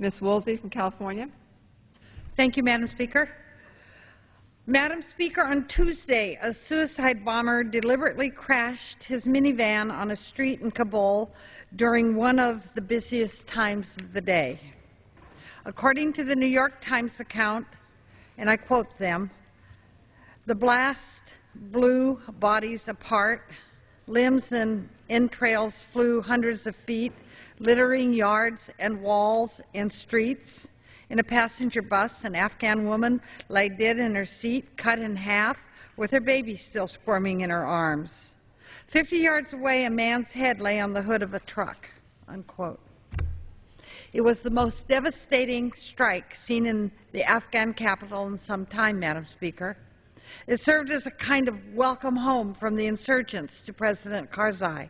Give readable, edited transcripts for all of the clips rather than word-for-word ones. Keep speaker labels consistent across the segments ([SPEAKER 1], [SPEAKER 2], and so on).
[SPEAKER 1] Ms. Woolsey from California.
[SPEAKER 2] Thank you, Madam Speaker. Madam Speaker, on Tuesday, a suicide bomber deliberately crashed his minivan on a street in Kabul during one of the busiest times of the day. According to the New York Times account, and I quote them, "The blast blew bodies apart, limbs and entrails flew hundreds of feet, littering yards and walls and streets. In a passenger bus, an Afghan woman lay dead in her seat, cut in half, with her baby still squirming in her arms. 50 yards away, a man's head lay on the hood of a truck," unquote. It was the most devastating strike seen in the Afghan capital in some time, Madam Speaker. It served as a kind of welcome home from the insurgents to President Karzai,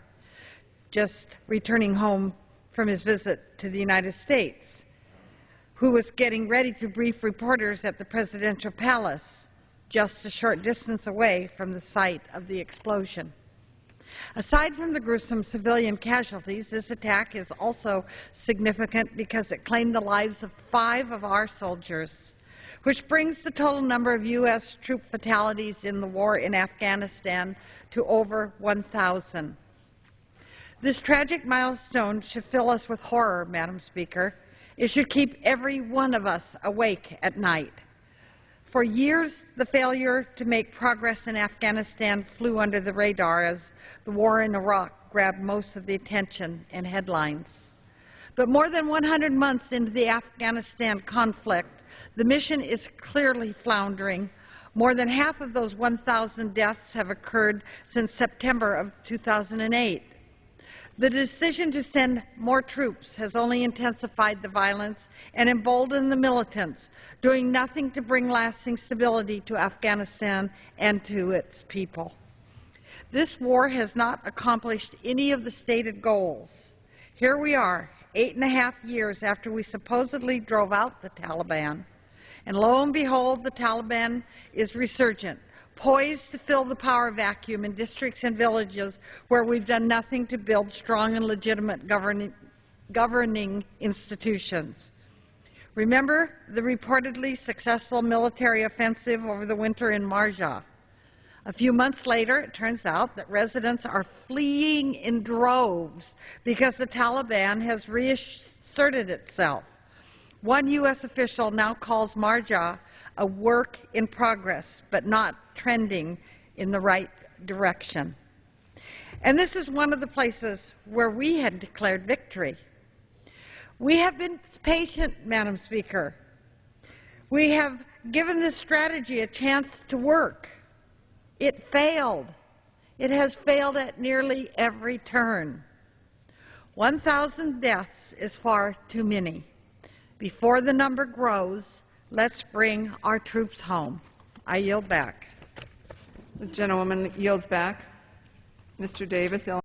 [SPEAKER 2] just returning home from his visit to the United States, who was getting ready to brief reporters at the presidential palace, just a short distance away from the site of the explosion. Aside from the gruesome civilian casualties, this attack is also significant because it claimed the lives of 5 of our soldiers, which brings the total number of U.S. troop fatalities in the war in Afghanistan to over 1,000. This tragic milestone should fill us with horror, Madam Speaker. It should keep every one of us awake at night. For years, the failure to make progress in Afghanistan flew under the radar as the war in Iraq grabbed most of the attention and headlines. But more than 100 months into the Afghanistan conflict, the mission is clearly floundering. More than half of those 1,000 deaths have occurred since September of 2008. The decision to send more troops has only intensified the violence and emboldened the militants, doing nothing to bring lasting stability to Afghanistan and to its people. This war has not accomplished any of the stated goals. Here we are, 8.5 years after we supposedly drove out the Taliban, and lo and behold, the Taliban is resurgent, poised to fill the power vacuum in districts and villages where we've done nothing to build strong and legitimate governing institutions. Remember the reportedly successful military offensive over the winter in Marja. A few months later, it turns out that residents are fleeing in droves because the Taliban has reasserted itself. One U.S. official now calls Marja a work in progress, but not trending in the right direction. And this is one of the places where we had declared victory. We have been patient, Madam Speaker. We have given this strategy a chance to work. It failed. It has failed at nearly every turn. 1,000 deaths is far too many. Before the number grows, let's bring our troops home. I yield back.
[SPEAKER 1] The gentlewoman yields back. Mr. Davis, Illinois.